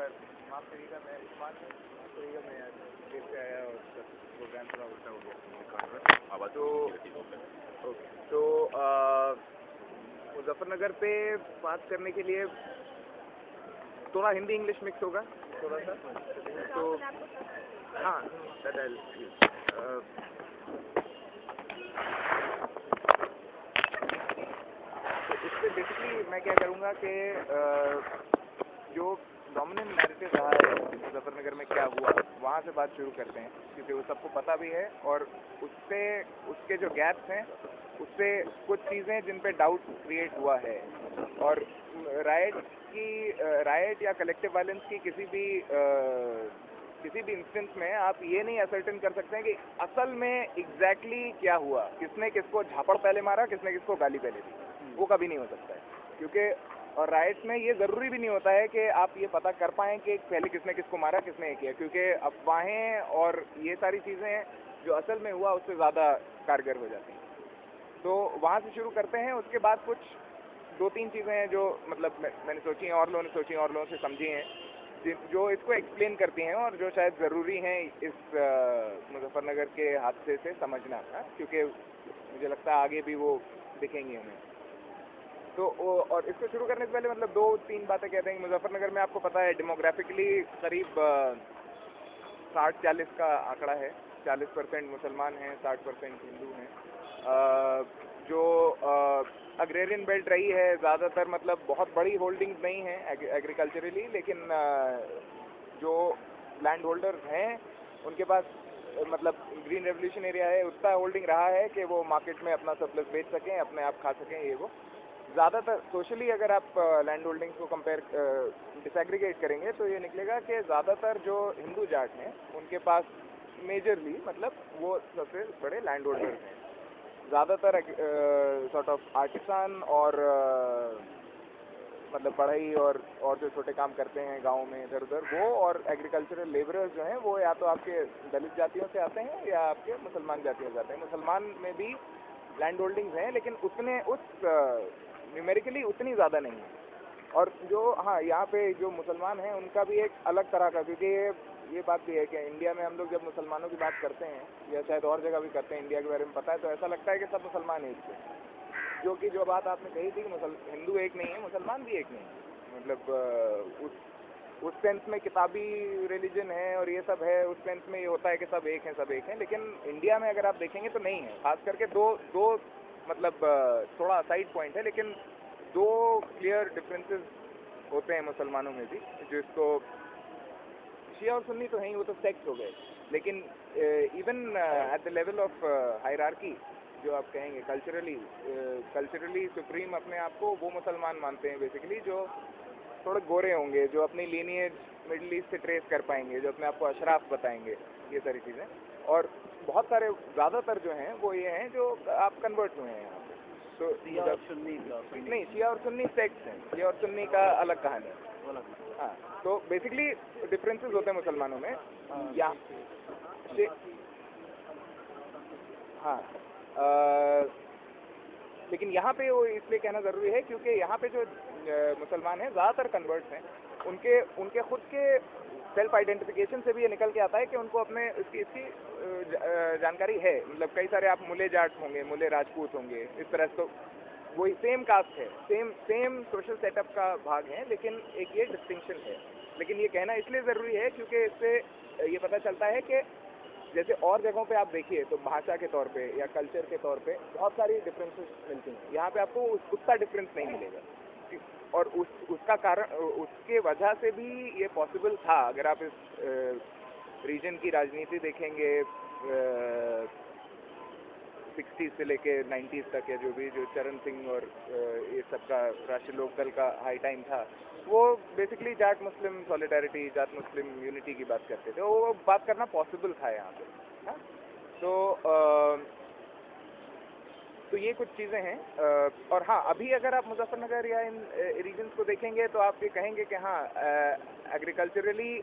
पर माफ करिएगा, मैं उस्मान हूँ। माफ करिएगा, मैं देर से आया और प्रोग्राम थोड़ा उल्टा हो गया। तो मुजफ्फरनगर पे बात करने के लिए थोड़ा हिंदी इंग्लिश मिक्स होगा थोड़ा सा, तो हाँ तो इससे बेसिकली मैं क्या करूँगा कि जो डोमिनेंट नैरेटिव रहा है मुजफ्फरनगर में क्या हुआ, वहाँ से बात शुरू करते हैं, क्योंकि वो सबको पता भी है और उससे उसके जो गैप्स हैं उससे कुछ चीज़ें जिन पे डाउट क्रिएट हुआ है। और राइट या कलेक्टिव वायलेंस की किसी भी इंस्टेंस में आप ये नहीं असर्टेन कर सकते हैं कि असल में एग्जैक्टली क्या हुआ, किसने किसको झापड़ पहले मारा, किसने किसको गाली पहले दी, वो कभी नहीं हो सकता है। क्योंकि और राइट्स में ये ज़रूरी भी नहीं होता है कि आप ये पता कर पाएँ कि पहले किसने किसको मारा, किसने ये किया, क्योंकि अफवाहें और ये सारी चीज़ें जो असल में हुआ उससे ज़्यादा कारगर हो जाती हैं। तो वहाँ से शुरू करते हैं। उसके बाद कुछ 2-3 चीज़ें हैं जो मतलब मैंने सोची हैं और लोगों ने सोची हैं और लोगों से समझी हैं, जो इसको एक्सप्लेन करती हैं और जो शायद ज़रूरी हैं इस मुजफ्फरनगर के हादसे से समझना, क्योंकि मुझे लगता है आगे भी वो दिखेंगी हमें। तो और इसको शुरू करने से पहले मतलब 2-3 बातें कहते हैं। मुजफ्फरनगर में आपको पता है डेमोग्राफिकली करीब 60-40 का आंकड़ा है। 40% मुसलमान हैं, 60% हिंदू हैं। जो अग्रेरियन बेल्ट रही है ज़्यादातर, मतलब बहुत बड़ी होल्डिंग्स नहीं हैं एग्रीकल्चरली, लेकिन जो लैंड होल्डर्स हैं उनके पास मतलब ग्रीन रेवोल्यूशन एरिया है, उतना होल्डिंग रहा है कि वो मार्केट में अपना सरप्लस बेच सकें, अपने आप खा सकें। ये वो ज़्यादातर सोशली अगर आप लैंड होल्डिंग्स को कंपेयर डिसएग्रीगेट करेंगे तो ये निकलेगा कि ज़्यादातर जो हिंदू जाट हैं उनके पास मेजरली मतलब वो सबसे बड़े लैंड होल्डर्स हैं। ज़्यादातर सॉर्ट ऑफ आर्टिसान और मतलब पढ़ाई और जो छोटे काम करते हैं गाँव में इधर उधर, वो और एग्रीकल्चरल लेबरर्स जो हैं वो या तो आपके दलित जातियों से आते हैं या आपके मुसलमान जातियों से आते हैं। मुसलमान में भी लैंड होल्डिंग्स हैं, लेकिन उतने न्यूमेरिकली उतनी ज़्यादा नहीं है। और जो यहाँ पे जो मुसलमान हैं उनका भी एक अलग तरह का, क्योंकि ये बात भी है कि इंडिया में हम लोग जब मुसलमानों की बात करते हैं या शायद और जगह भी करते हैं, इंडिया के बारे में पता है तो ऐसा लगता है कि सब मुसलमान एक थे, जो कि जो बात आपने कही थी कि हिंदू एक नहीं है, मुसलमान भी एक नहीं है। मतलब उस सेंस में किताबी रिलीजन है और ये सब है, उस सेंस में ये होता है कि सब एक हैं, लेकिन इंडिया में अगर आप देखेंगे तो नहीं है। खास करके दो मतलब थोड़ा साइड पॉइंट है, लेकिन 2 क्लियर डिफरेंसेस होते हैं मुसलमानों में भी, जो इसको शिया और सुन्नी तो हैं ही, वो तो सेक्ट हो गए, लेकिन even at the level of hierarchy जो आप कहेंगे कल्चरली सुप्रीम अपने आप को वो मुसलमान मानते हैं बेसिकली, जो थोड़े गोरे होंगे, जो अपनी लीनिएज मिडिल ईस्ट से ट्रेस कर पाएंगे, जो अपने आप को अशराफ बताएंगे, ये सारी चीज़ें। और बहुत सारे ज़्यादातर जो हैं वो ये हैं जो आप कन्वर्ट हुए हैं यहाँ पे। तो शिया और सुन्नी नहीं, शिया और सुन्नी सेक्ट्स हैं, शिया और सुन्नी का अलग कहानी है। हाँ, तो बेसिकली डिफरेंसेस होते हैं मुसलमानों में यहाँ। हाँ, लेकिन यहाँ पे वो इसलिए कहना ज़रूरी है क्योंकि यहाँ पे जो मुसलमान हैं ज़्यादातर कन्वर्ट्स हैं, उनके खुद के सेल्फ आइडेंटिफिकेशन से भी ये निकल के आता है कि उनको अपने इसकी जानकारी है। मतलब कई सारे आप मुले जाट होंगे, मुले राजपूत होंगे, इस तरह से, तो वही सेम कास्ट है, सेम सोशल सेटअप का भाग है, लेकिन एक ये डिस्टिंक्शन है। लेकिन ये कहना इसलिए ज़रूरी है क्योंकि इससे ये पता चलता है कि जैसे और जगहों पे आप देखिए तो भाषा के तौर पे या कल्चर के तौर पे बहुत सारी डिफरेंसेस मिलती हैं, यहाँ पे आपको उतना डिफरेंस नहीं मिलेगा। और उसका कारण, उसके वजह से भी ये पॉसिबल था। अगर आप इस रीजन की राजनीति देखेंगे 60s से लेके 90s तक, या जो चरण सिंह और ये सब का राष्ट्रीय लोकदल का हाई टाइम था, वो बेसिकली जाट मुस्लिम सॉलिडारिटी, जाट मुस्लिम यूनिटी की बात करते थे। वो बात करना पॉसिबल था यहाँ पे, हाँ। तो ये कुछ चीज़ें हैं। और हाँ, अभी अगर आप मुजफ्फरनगर या इन रीजन्स को देखेंगे तो आप ये कहेंगे कि हाँ, एग्रीकल्चरली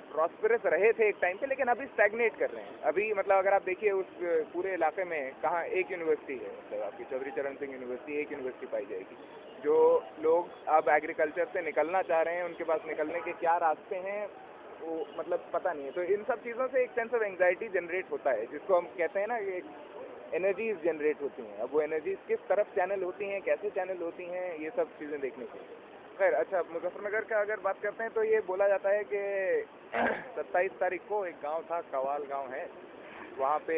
प्रॉस्पेरस रहे थे एक टाइम पे, लेकिन अभी स्टैग्नेट कर रहे हैं। अभी मतलब अगर आप देखिए उस पूरे इलाके में कहाँ एक यूनिवर्सिटी है, मतलब आपकी चौधरी चरण सिंह यूनिवर्सिटी, एक यूनिवर्सिटी पाई जाएगी। जो लोग अब एग्रीकल्चर से निकलना चाह रहे हैं, उनके पास निकलने के क्या रास्ते हैं वो मतलब पता नहीं है। तो इन सब चीज़ों से एक सेंस ऑफ एंग्जाइटी जनरेट होता है, जिसको हम कहते हैं ना कि एनर्जीज जनरेट होती हैं। अब वो एनर्जीज किस तरफ चैनल होती हैं, कैसे चैनल होती हैं, ये सब चीज़ें देखने की। खैर, अच्छा, मुजफ्फरनगर का अगर बात करते हैं तो ये बोला जाता है कि 27 तारीख को एक गांव था, कवाल गांव है, वहाँ पे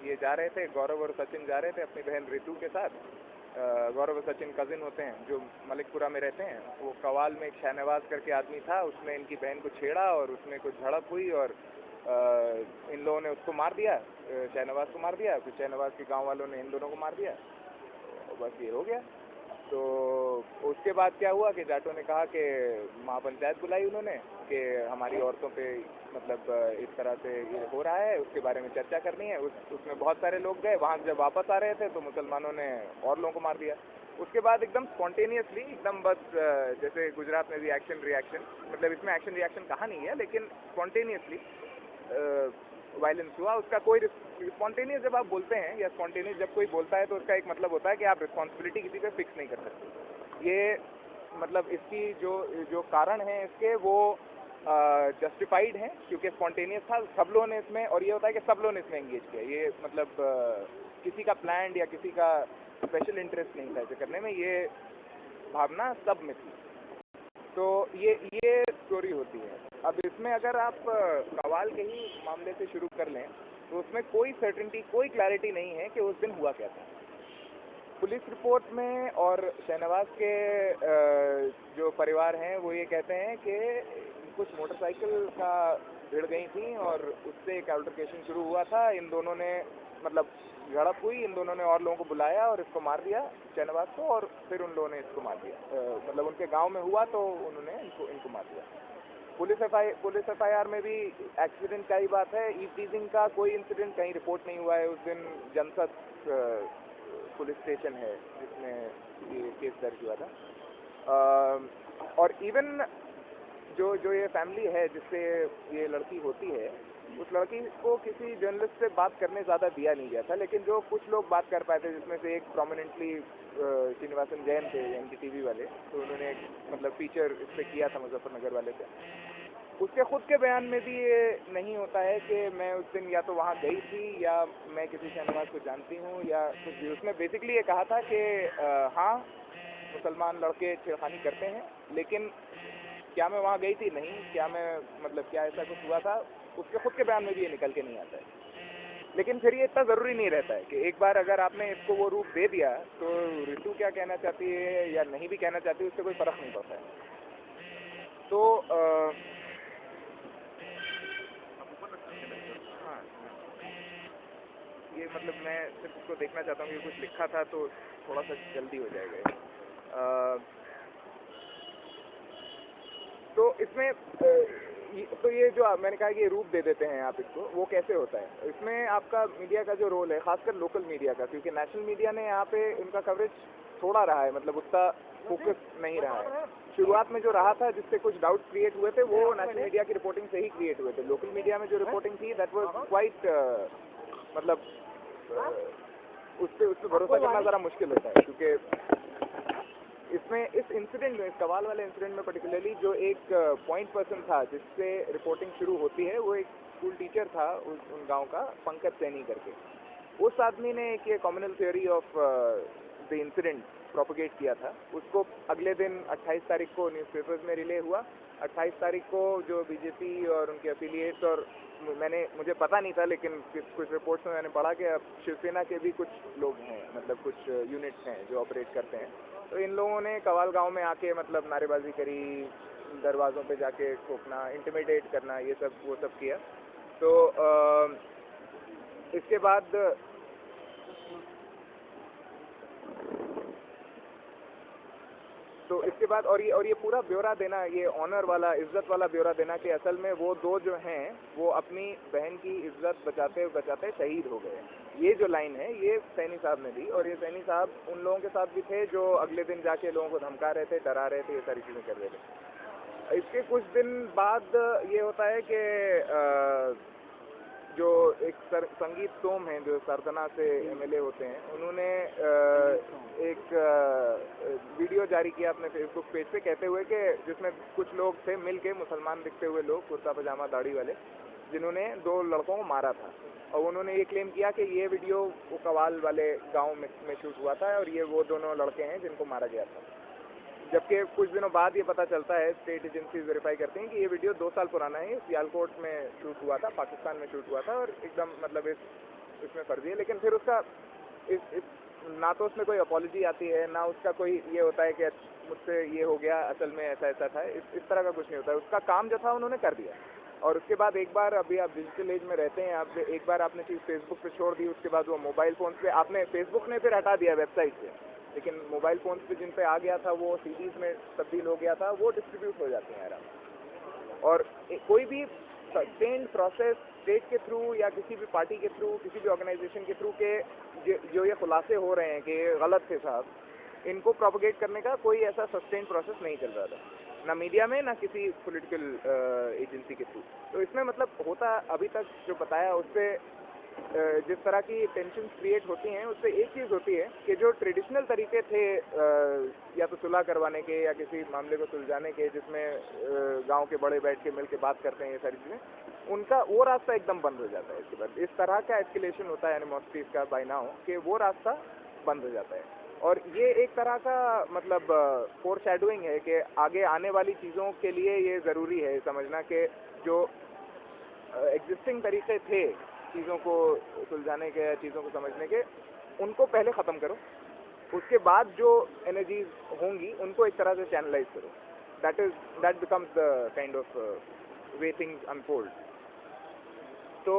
ये जा रहे थे, गौरव और सचिन जा रहे थे अपनी बहन रितु के साथ। गौरव और सचिन कज़िन होते हैं जो मलिकपुरा में रहते हैं। वो कवाल में एक शाहनवाज करके आदमी था, उसने इनकी बहन को छेड़ा और उसमें कुछ झड़प हुई और इन लोगों ने उसको मार दिया, शाहनवाज को मार दिया। फिर शाहनवाज के गांव वालों ने इन दोनों को मार दिया और बस ये हो गया। तो उसके बाद क्या हुआ कि जाटों ने कहा कि महापंचायत बुलाई उन्होंने कि हमारी औरतों पे मतलब इस तरह से ये हो रहा है, उसके बारे में चर्चा करनी है। उसमें बहुत सारे लोग गए वहाँ। जब वापस आ रहे थे तो मुसलमानों ने और लोगों को मार दिया। उसके बाद एकदम स्पॉन्टेनियसली, एकदम बस जैसे गुजरात में भी एक्शन रिएक्शन, मतलब इसमें एक्शन रिएक्शन कहा नहीं है, लेकिन स्पॉन्टेनियसली वायलेंस हुआ। उसका कोई स्पॉन्टेनियस जब आप बोलते हैं या स्पॉन्टेनियस जब कोई बोलता है तो उसका एक मतलब होता है कि आप रिस्पॉन्सिबिलिटी किसी पे फिक्स नहीं कर सकते। ये मतलब इसकी जो कारण है इसके वो जस्टिफाइड हैं, क्योंकि स्पॉन्टेनियस था, सब लोगों ने इसमें, और ये होता है कि सब लोगों ने इसमें एंगेज किया। ये मतलब किसी का प्लान या किसी का स्पेशल इंटरेस्ट नहीं था इसे करने में, ये भावना सब में थी। तो ये स्टोरी होती है। अब इसमें अगर आप कवाल के ही मामले से शुरू कर लें तो उसमें कोई सर्टेनिटी, कोई क्लैरिटी नहीं है कि उस दिन हुआ क्या था। पुलिस रिपोर्ट में और शाहनवाज के जो परिवार हैं वो ये कहते हैं कि कुछ मोटरसाइकिल का भिड़ गई थी और उससे एक अल्टरकेशन शुरू हुआ था। इन दोनों ने मतलब झड़प हुई, इन दोनों ने और लोगों को बुलाया और इसको मार दिया, शाहनवाज को, और फिर उन लोगों ने इसको मार दिया। मतलब उनके गांव में हुआ तो उन्होंने इनको मार दिया। पुलिस एफआईआर में भी एक्सीडेंट का ही बात है। ई टीजिंग का कोई इंसिडेंट कहीं रिपोर्ट नहीं हुआ है। उस दिन जनसत पुलिस स्टेशन है जिसमें ये केस दर्ज हुआ था। और इवन जो ये फैमिली है जिससे ये लड़की होती है, उस लड़की को किसी जर्नलिस्ट से बात करने ज़्यादा दिया नहीं गया था, लेकिन जो कुछ लोग बात कर पाए थे, जिसमें से एक प्रोमिनेंटली श्रीनिवासन जैन थे एनडीटीवी वाले, तो उन्होंने एक मतलब फीचर इस पर किया था मुजफ्फरनगर वाले पे। उसके खुद के बयान में भी ये नहीं होता है कि मैं उस दिन या तो वहाँ गई थी या मैं किसी शाहनवाज को जानती हूँ या कुछ भी। उसने बेसिकली ये कहा था कि हाँ, मुसलमान लड़के छेड़खानी करते हैं, लेकिन क्या मैं वहाँ गई थी, नहीं, क्या मैं मतलब क्या ऐसा कुछ हुआ था, उसके खुद के बयान में भी ये निकल के नहीं आता है। लेकिन फिर ये इतना ज़रूरी नहीं रहता है कि एक बार अगर आपने इसको वो रूप दे दिया तो रितु क्या कहना चाहती है या नहीं भी कहना चाहती, उससे कोई फ़र्क नहीं पड़ता है। तो हाँ, ये मतलब मैं सिर्फ इसको देखना चाहता हूँ कि कुछ लिखा था तो थोड़ा सा जल्दी हो जाएगा। तो इसमें तो ये जो मैंने कहा कि ये रूप दे देते हैं आप इसको, वो कैसे होता है? इसमें आपका मीडिया का जो रोल है, खासकर लोकल मीडिया का, क्योंकि नेशनल मीडिया ने यहाँ पे इनका कवरेज थोड़ा रहा है, मतलब उतना फोकस नहीं रहा है। शुरुआत में जो रहा था जिससे कुछ डाउट्स क्रिएट हुए थे वो नेशनल मीडिया की रिपोर्टिंग से ही क्रिएट हुए थे। लोकल मीडिया में जो रिपोर्टिंग थी दैट वाज क्वाइट मतलब उस पर भरोसा करना ज़रा मुश्किल होता है, क्योंकि इसमें इस इंसिडेंट में, इस कवाल वाले इंसिडेंट में पर्टिकुलरली जो एक पॉइंट पर्सन था जिससे रिपोर्टिंग शुरू होती है, वो एक स्कूल टीचर था उन गांव का, पंकज सैनी करके। उस आदमी ने एक ये communal theory of the incident propagate किया था। उसको अगले दिन 28 तारीख को न्यूज़पेपर्स में रिले हुआ। 28 तारीख को जो बीजेपी और उनके एफिलिएट्स, और मुझे पता नहीं था लेकिन कुछ रिपोर्ट्स में मैंने पढ़ा कि अब शिवसेना के भी कुछ लोग हैं, मतलब कुछ यूनिट्स हैं जो ऑपरेट करते हैं, तो इन लोगों ने कवाल गांव में आके मतलब नारेबाजी करी, दरवाज़ों पे जाके ठोकना, इंटिमिडेट करना, ये सब वो सब किया। तो इसके बाद और ये पूरा ब्यौरा देना, ये ऑनर वाला, इज्जत वाला ब्यौरा देना कि असल में वो दो जो हैं वो अपनी बहन की इज्जत बचाते बचाते शहीद हो गए। ये जो लाइन है ये सैनी साहब ने दी, और ये सैनी साहब उन लोगों के साथ भी थे जो अगले दिन जाके लोगों को धमका रहे थे, डरा रहे थे, ये सारी चीज़ें कर रहे थे। इसके कुछ दिन बाद ये होता है कि जो एक संगीत सोम हैं जो सरदना से एमएलए होते हैं, उन्होंने एक वीडियो जारी किया अपने फेसबुक पेज पे कहते हुए कि जिसमें कुछ लोग थे मिल के, मुसलमान दिखते हुए लोग, कुर्ता पजामा दाढ़ी वाले, जिन्होंने 2 लड़कों को मारा था। और उन्होंने ये क्लेम किया कि ये वीडियो वो कवाल वाले गांव में शूट हुआ था और ये वो दोनों लड़के हैं जिनको मारा गया था। जबकि कुछ दिनों बाद ये पता चलता है, स्टेट एजेंसीज वेरीफाई करते हैं कि ये वीडियो 2 साल पुराना है, सियालकोट में शूट हुआ था, पाकिस्तान में शूट हुआ था और एकदम मतलब इसमें फर्जी है। लेकिन फिर उसका ना तो उसमें कोई अपॉलॉजी आती है, ना उसका कोई ये होता है कि मुझसे ये हो गया, असल में ऐसा था, इस तरह का कुछ नहीं होता है। उसका काम जो था उन्होंने कर दिया। और उसके बाद एक बार, अभी आप डिजिटल एज में रहते हैं, आप एक बार आपने चीज़ फेसबुक पे छोड़ दी, उसके बाद वो मोबाइल फ़ोन पे आपने, फेसबुक ने फिर हटा दिया वेबसाइट से, लेकिन मोबाइल फ़ोन पे जिन पे आ गया था वो सीडीज़ में तब्दील हो गया था, वो डिस्ट्रीब्यूट हो जाते हैं आराम। और कोई भी सस्टेन्ड प्रोसेस स्टेट के थ्रू या किसी भी पार्टी के थ्रू, किसी भी ऑर्गेनाइजेशन के थ्रू के जो ये खुलासे हो रहे हैं कि ये गलत थे साहब, इनको प्रोपोगेट करने का कोई ऐसा सस्टेन्ड प्रोसेस नहीं चल रहा था, ना मीडिया में, ना किसी पॉलिटिकल एजेंसी के थ्रू। तो इसमें मतलब होता अभी तक जो बताया उससे जिस तरह की टेंशन क्रिएट होती हैं, उससे एक चीज़ होती है कि जो ट्रेडिशनल तरीके थे या तो सुलह करवाने के या किसी मामले को सुलझाने के, जिसमें गांव के बड़े बैठ के मिल के बात करते हैं, ये सारी चीज़ें, उनका वो रास्ता एकदम बंद हो जाता है। इसके बाद इस तरह का एस्केलेशन होता है एनिमोसिटीज का बाय नाउ कि वो रास्ता बंद हो जाता है। और ये एक तरह का मतलब फोर शैडोइंग है कि आगे आने वाली चीज़ों के लिए ये ज़रूरी है समझना कि जो एग्जिस्टिंग तरीके थे चीज़ों को सुलझाने के, चीज़ों को समझने के, उनको पहले ख़त्म करो, उसके बाद जो एनर्जीज होंगी उनको एक तरह से चैनलाइज करो। That becomes the kind of way things unfold. तो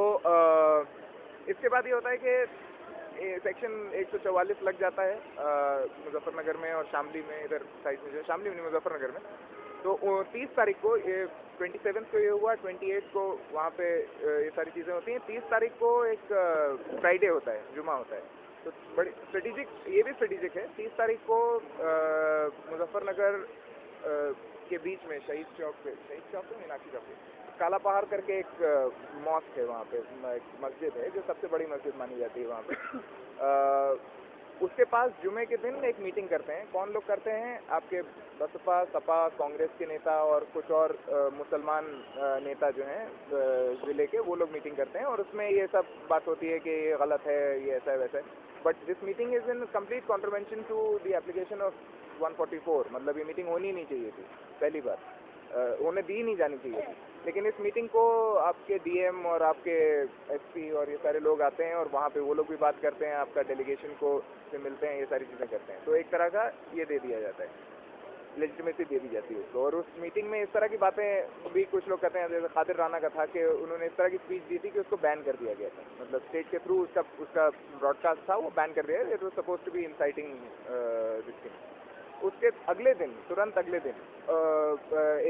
इसके बाद ये होता है कि सेक्शन 144 लग जाता है मुजफ्फरनगर में और शामली में, इधर साइड में, शामली में नहीं, मुजफ्फरनगर में। तो 30 तारीख को, ये 27 को ये हुआ, 28 को वहाँ पे ये सारी चीज़ें होती हैं। 30 तारीख को एक फ्राइडे होता है, जुमा होता है, तो बड़ी स्ट्रेटेजिक, ये भी स्ट्रेटेजिक है। 30 तारीख को मुजफ्फरनगर के बीच में शहीद चौक पे, मीनाक्षी चौक पे काला पहाड़ करके एक मॉस्क है, वहाँ पे एक मस्जिद है जो सबसे बड़ी मस्जिद मानी जाती है वहाँ पे। उसके पास जुमे के दिन एक मीटिंग करते हैं। कौन लोग करते हैं? आपके बसपा, सपा, कांग्रेस के नेता और कुछ और मुसलमान नेता जो हैं ज़िले के, वो लोग मीटिंग करते हैं और उसमें ये सब बात होती है कि ये गलत है, ये ऐसा है वैसा है। But this meeting is in complete contravention to the application of 144। मतलब ये मीटिंग होनी नहीं चाहिए थी, पहली बार उन्हें दी नहीं जानी चाहिए थी। लेकिन इस मीटिंग को आपके डीएम और आपके एसपी और ये सारे लोग आते हैं और वहाँ पे वो लोग भी बात करते हैं, आपका डेलीगेशन को से मिलते हैं, ये सारी चीज़ें करते हैं। तो एक तरह का ये दे दिया जाता है, लेजिटिमेसी दे दी जाती है उसको। और उस मीटिंग में इस तरह की बातें भी कुछ लोग कहते हैं, जैसे खादिर राना का था कि उन्होंने इस तरह की स्पीच दी थी कि उसको बैन कर दिया गया था, मतलब स्टेट के थ्रू उसका ब्रॉडकास्ट था, वो बैन कर दिया। It was suppose to be inciting this thing. उसके अगले दिन, तुरंत अगले दिन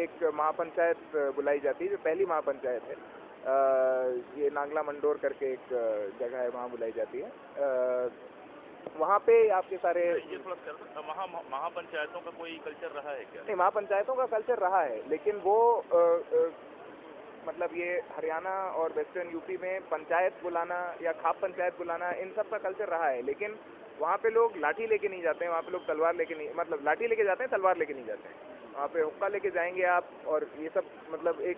एक महापंचायत बुलाई जाती है, जो पहली महापंचायत है, ये नांगला मंडोर करके एक जगह है, वहाँ बुलाई जाती है। वहाँ पे आपके सारे, ये थोड़ा वहाँ महापंचायतों का कोई कल्चर रहा है क्या? नहीं, महापंचायतों का कल्चर रहा है, लेकिन वो मतलब ये हरियाणा और वेस्टर्न यूपी में पंचायत बुलाना या खाप पंचायत बुलाना, इन सब का कल्चर रहा है। लेकिन वहाँ पे लोग लाठी लेके नहीं जाते हैं, वहाँ पे लोग तलवार लेके नहीं, मतलब लाठी लेके जाते हैं, तलवार लेके नहीं जाते हैं। वहाँ पे हुक्का लेके जाएंगे आप, और ये सब मतलब एक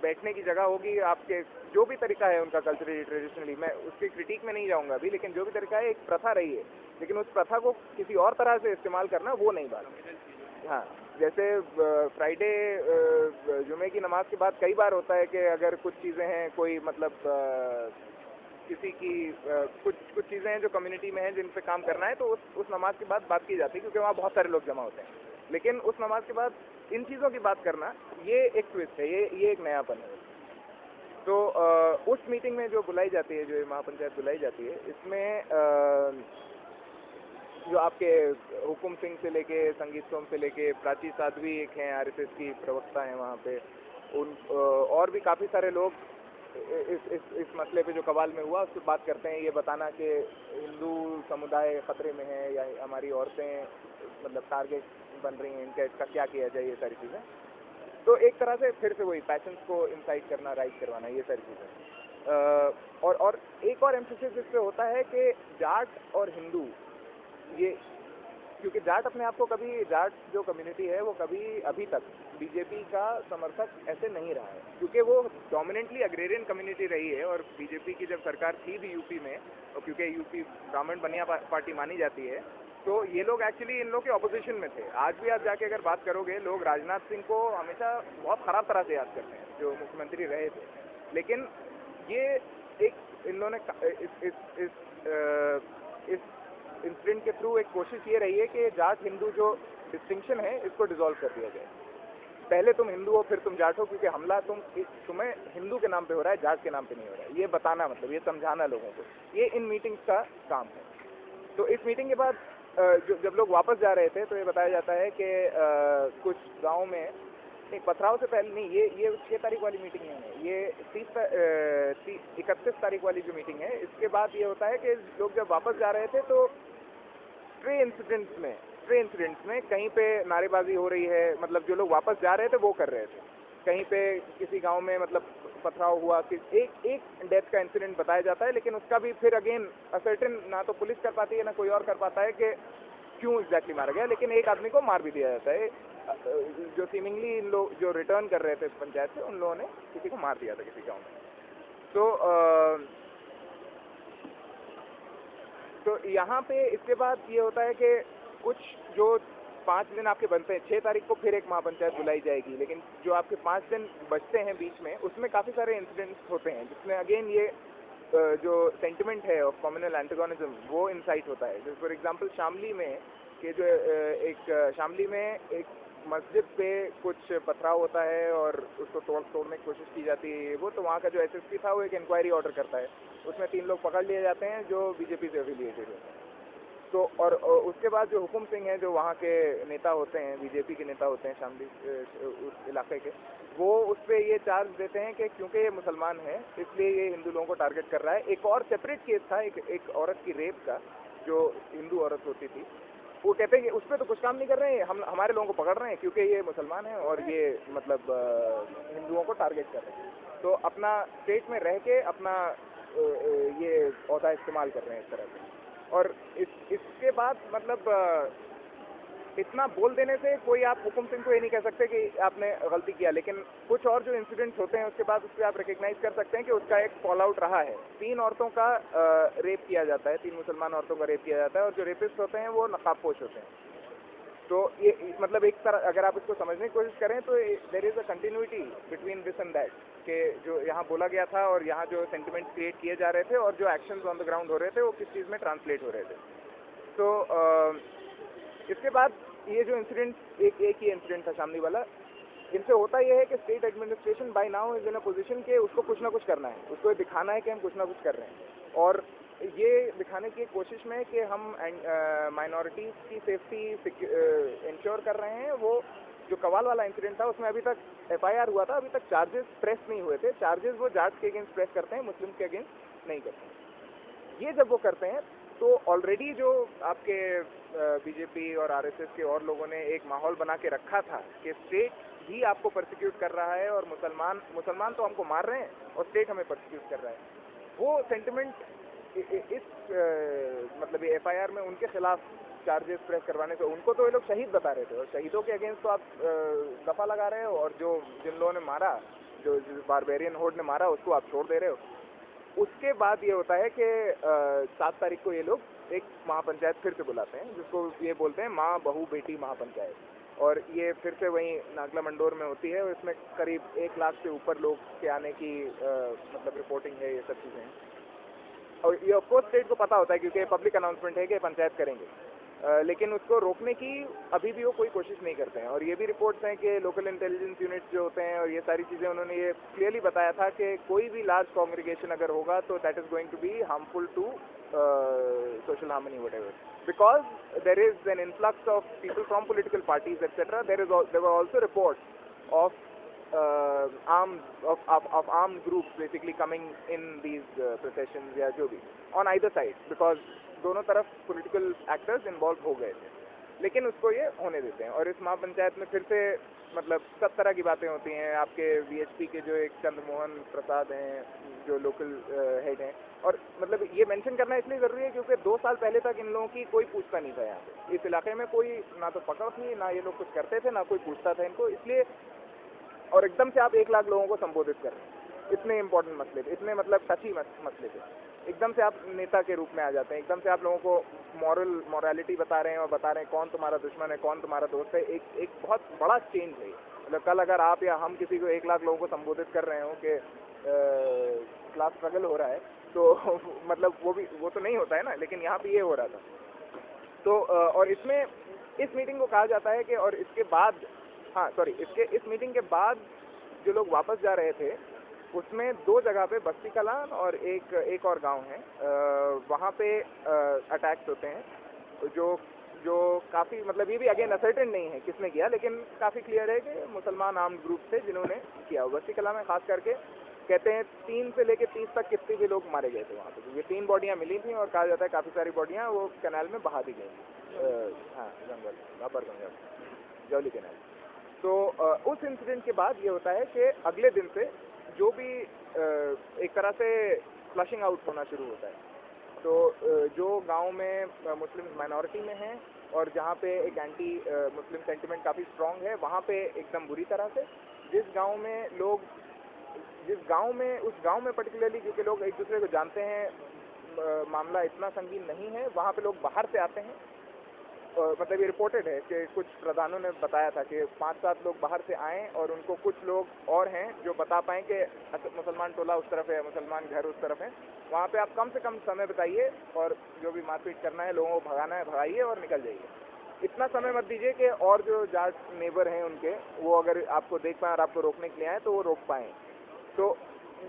बैठने की जगह होगी। आपके जो भी तरीका है उनका कल्चरली, ट्रेडिशनली, मैं उसके क्रिटिक में नहीं जाऊँगा अभी, लेकिन जो भी तरीका है, एक प्रथा रही है, लेकिन उस प्रथा को किसी और तरह से इस्तेमाल करना, वो नहीं बात। हाँ, जैसे फ्राइडे जुमे की नमाज के बाद कई बार होता है कि अगर कुछ चीज़ें हैं, कोई मतलब किसी की कुछ चीज़ें हैं जो कम्युनिटी में हैं जिन पे काम करना है, तो उस नमाज के बाद बात की जाती है, क्योंकि वहाँ बहुत सारे लोग जमा होते हैं। लेकिन उस नमाज के बाद इन चीज़ों की बात करना, ये एक ट्विस्ट है, ये एक नयापन है। तो उस मीटिंग में जो बुलाई जाती है, जो महापंचायत बुलाई जाती है, इसमें जो आपके हुकुम सिंह से लेके, संगीत सोम से लेके, प्राची साध्वी एक हैं, आरएसएस की प्रवक्ता हैं वहाँ पे, उन और भी काफ़ी सारे लोग इस मसले पे जो कवाल में हुआ उस पर बात करते हैं। ये बताना कि हिंदू समुदाय ख़तरे में है या हमारी औरतें मतलब टारगेट बन रही हैं, इनका इसका क्या किया जाए, ये सारी चीज़ें। तो एक तरह से फिर से वही पैशंस को इंसाइट करना, राइज करवाना, ये सारी चीज़ें। और एक और एम्फेसिस इस पे होता है कि जाट और हिंदू, ये क्योंकि जाट अपने आप को कभी, जाट जो कम्युनिटी है वो कभी अभी तक बीजेपी का समर्थक ऐसे नहीं रहा है, क्योंकि वो डोमिनेंटली अग्रेरियन कम्युनिटी रही है। और बीजेपी की जब सरकार थी भी यूपी में, और क्योंकि यूपी ब्राह्मण बनिया पार्टी मानी जाती है, तो ये लोग एक्चुअली इन लोग के ऑपोजिशन में थे। आज भी आप जाके अगर बात करोगे, लोग राजनाथ सिंह को हमेशा बहुत खराब तरह से याद करते हैं जो मुख्यमंत्री रहे थे। लेकिन ये एक इन्होंने इस इंसिडेंट के थ्रू एक कोशिश ये रही है कि जाट हिंदू जो डिस्टिंक्शन है इसको डिसॉल्व कर दिया जाए। पहले तुम हिंदू हो फिर तुम जाट हो, क्योंकि हमला तुम्हें हिंदू के नाम पे हो रहा है, जाट के नाम पे नहीं हो रहा है। ये बताना, मतलब ये समझाना लोगों को, ये इन मीटिंग्स का काम है। तो इस मीटिंग के बाद जब लोग वापस जा रहे थे तो ये बताया जाता है कि कुछ गाँव में एक पथराव से पहले, नहीं, ये 6 तारीख वाली मीटिंग नहीं है, ये 31 तारीख वाली जो मीटिंग है, इसके बाद ये होता है कि लोग जब वापस जा रहे थे तो ट्रे इंसिडेंट्स में कहीं पे नारेबाजी हो रही है, मतलब जो लोग वापस जा रहे थे वो कर रहे थे। कहीं पे किसी गांव में मतलब पथराव हुआ कि एक डेथ का इंसिडेंट बताया जाता है, लेकिन उसका भी फिर अगेन असर्टेन ना तो पुलिस कर पाती है ना कोई और कर पाता है कि क्यों एग्जैक्टली मारा गया। लेकिन एक आदमी को मार भी दिया जाता है, जो सीमिंगली इन लोग जो रिटर्न कर रहे थे पंचायत से, उन लोगों ने किसी को मार दिया था किसी गाँव में। तो यहाँ पे इसके बाद ये होता है कि कुछ जो 5 दिन आपके बनते हैं, 6 तारीख को फिर एक महापंचायत बुलाई जाएगी, लेकिन जो आपके 5 दिन बचते हैं बीच में, उसमें काफ़ी सारे इंसिडेंट्स होते हैं जिसमें अगेन ये जो सेंटिमेंट है ऑफ कम्युनल एंटागोनिज्म वो इंसाइट होता है। जैसे फॉर एग्जांपल शामली में कि जो शामली में एक मस्जिद पे कुछ पथराव होता है और उसको तोड़ने की कोशिश की जाती है, वो तो वहाँ का जो एसएसपी था वो एक इंक्वायरी ऑर्डर करता है, उसमें 3 लोग पकड़ लिए जाते हैं जो बीजेपी से एफिलिएटेड होते हैं। तो और उसके बाद जो हुकुम सिंह हैं, जो वहाँ के नेता होते हैं, बीजेपी के नेता होते हैं शामली उस इलाके के, वो उस पर ये चार्ज देते हैं कि क्योंकि ये मुसलमान है इसलिए ये हिंदू लोगों को टारगेट कर रहा है। एक और सेपरेट केस था एक औरत की रेप का, जो हिंदू औरत होती थी, वो कहते हैं कि उस पर तो कुछ काम नहीं कर रहे हैं, हम हमारे लोगों को पकड़ रहे हैं क्योंकि ये मुसलमान है और ये मतलब हिंदुओं को टारगेट कर रहे हैं। तो अपना स्टेट में रह के अपना ये औहदा इस्तेमाल कर रहे हैं इस तरह से। और इसके बाद मतलब इतना बोल देने से कोई आप हुकुम सिंह को ये नहीं कह सकते कि आपने गलती किया, लेकिन कुछ और जो इंसिडेंट्स होते हैं उसके बाद उससे आप रिकग्नाइज कर सकते हैं कि उसका एक फॉल आउट रहा है। 3 औरतों का रेप किया जाता है, 3 मुसलमान औरतों का रेप किया जाता है, और जो रेपिस्ट होते हैं वो नकाबपोश होते हैं। तो ये मतलब एक तरह अगर आप इसको समझने की कोशिश करें तो there is a continuity between this and that, कि जो यहाँ बोला गया था और यहाँ जो सेंटिमेंट्स क्रिएट किए जा रहे थे और जो एक्शंस ऑन द ग्राउंड हो रहे थे वो किस चीज़ में ट्रांसलेट हो रहे थे। तो इसके बाद ये जो इंसिडेंट एक ही इंसिडेंट था शामली वाला, इनसे होता यह है कि state administration by now is in a position के उसको कुछ ना कुछ करना है, उसको दिखाना है कि हम कुछ ना कुछ कर रहे हैं, और ये दिखाने की कोशिश में कि हम माइनॉरिटीज़ की सेफ्टी इंश्योर कर रहे हैं। वो जो कवाल वाला इंसिडेंट था उसमें अभी तक FIR हुआ था, अभी तक चार्जेस प्रेस नहीं हुए थे। चार्जेस वो जाट के अगेंस्ट प्रेस करते हैं, मुस्लिम के अगेंस्ट नहीं करते। ये जब वो करते हैं तो ऑलरेडी जो आपके बीजेपी और RSS के और लोगों ने एक माहौल बना के रखा था कि स्टेट ही आपको परसिक्यूट कर रहा है और मुसलमान तो हमको मार रहे हैं और स्टेट हमें परसिक्यूट कर रहा है, वो सेंटिमेंट इस मतलब ये FIR में उनके खिलाफ चार्जेस प्रेस करवाने से, उनको तो ये लोग शहीद बता रहे थे और शहीदों के अगेंस्ट तो आप दफा लगा रहे हो, और जिन लोगों ने मारा, जो बारबेरियन होड ने मारा, उसको आप छोड़ दे रहे हो। उसके बाद ये होता है कि 7 तारीख को ये लोग एक महापंचायत फिर से बुलाते हैं, जिसको ये बोलते हैं माँ बहू बेटी महापंचायत, और ये फिर से वहीं नागला मंडोर में होती है, और इसमें करीब 1 लाख से ऊपर लोग के आने की मतलब रिपोर्टिंग है, ये सब चीज़ें हैं। और ये ऑफकोर्स स्टेट को पता होता है क्योंकि पब्लिक अनाउंसमेंट है कि पंचायत करेंगे, लेकिन उसको रोकने की अभी भी वो कोई कोशिश नहीं करते हैं। और ये भी रिपोर्ट्स हैं कि लोकल इंटेलिजेंस यूनिट्स जो होते हैं और ये सारी चीज़ें, उन्होंने ये क्लियरली बताया था कि कोई भी लार्ज कॉन्ग्रीगेशन अगर होगा तो that is going to be harmful to social harmony, whatever, because there is an influx of people from political parties, etc. There were also reports of armed groups basically coming in these processions या जो भी on either side, because दोनों तरफ political actors involved हो गए थे, लेकिन उसको ये होने देते हैं। और इस महापंचायत में फिर से मतलब सब तरह की बातें होती हैं। आपके वीएचपी के जो एक चंद्रमोहन प्रसाद हैं जो लोकल हेड हैं, और मतलब ये मेंशन करना इसलिए ज़रूरी है क्योंकि 2 साल पहले तक इन लोगों की कोई पूछता नहीं था यहाँ पे। इस इलाके में कोई ना तो पकड़ थी, ना ये लोग कुछ करते थे, ना कोई पूछता था इनको, इसलिए। और एकदम से आप 1 लाख लोगों को संबोधित कर रहे हैं इतने इंपॉर्टेंट मसले थे, इतने मतलब टची मसले थे। एकदम से आप नेता के रूप में आ जाते हैं, एकदम से आप लोगों को मॉरलिटी बता रहे हैं और बता रहे हैं कौन तुम्हारा दुश्मन है, कौन तुम्हारा दोस्त है। एक बहुत बड़ा चेंज है। मतलब कल अगर आप या हम किसी को 1 लाख लोगों को संबोधित कर रहे हो कि क्लास स्ट्रगल हो रहा है, तो मतलब वो तो नहीं होता है ना, लेकिन यहाँ पे ये हो रहा था। तो और इसमें इस मीटिंग को कहा जाता है कि, और इसके बाद इस मीटिंग के बाद जो लोग वापस जा रहे थे उसमें 2 जगह पे, बस्ती कलान और एक और गांव है, वहाँ पे अटैक्स होते हैं जो काफ़ी, मतलब ये भी अगेन असर्टेन नहीं है किसने किया, लेकिन काफ़ी क्लियर है कि मुसलमान आर्म्ड ग्रुप थे जिन्होंने किया। बस्ती कलान में खास करके कहते हैं 3 से लेकर 30 तक कितने भी लोग मारे गए थे वहाँ पे, क्योंकि 3 बॉडियाँ मिली थी और कहा जाता है काफ़ी सारी बॉडियाँ वो कैनाल में बहा दी गई। हाँ, जंगल, अपर गंगा, जौली कैनाल। तो उस इंसिडेंट के बाद ये होता है कि अगले दिन से जो भी एक तरह से फ्लशिंग आउट होना शुरू होता है। तो जो गांव में मुस्लिम माइनॉरिटी में हैं और जहाँ पे एक एंटी मुस्लिम सेंटिमेंट काफ़ी स्ट्रांग है, वहाँ पे एकदम बुरी तरह से उस गांव में पर्टिकुलरली, क्योंकि लोग एक दूसरे को जानते हैं, मामला इतना संगीन नहीं है, वहाँ पे लोग बाहर से आते हैं। मतलब ये रिपोर्टेड है कि कुछ प्रधानों ने बताया था कि 5-7 लोग बाहर से आए और उनको कुछ लोग और हैं जो बता पाएँ कि मुसलमान टोला उस तरफ है, मुसलमान घर उस तरफ है, वहाँ पे आप कम से कम समय बिताइए और जो भी मारपीट करना है, लोगों को भगाना है भगाइए और निकल जाइए। इतना समय मत दीजिए कि और जो जाट नेबर हैं उनके, वो अगर आपको देख पाएँ और आपको रोकने के लिए आए तो वो रोक पाएँ। तो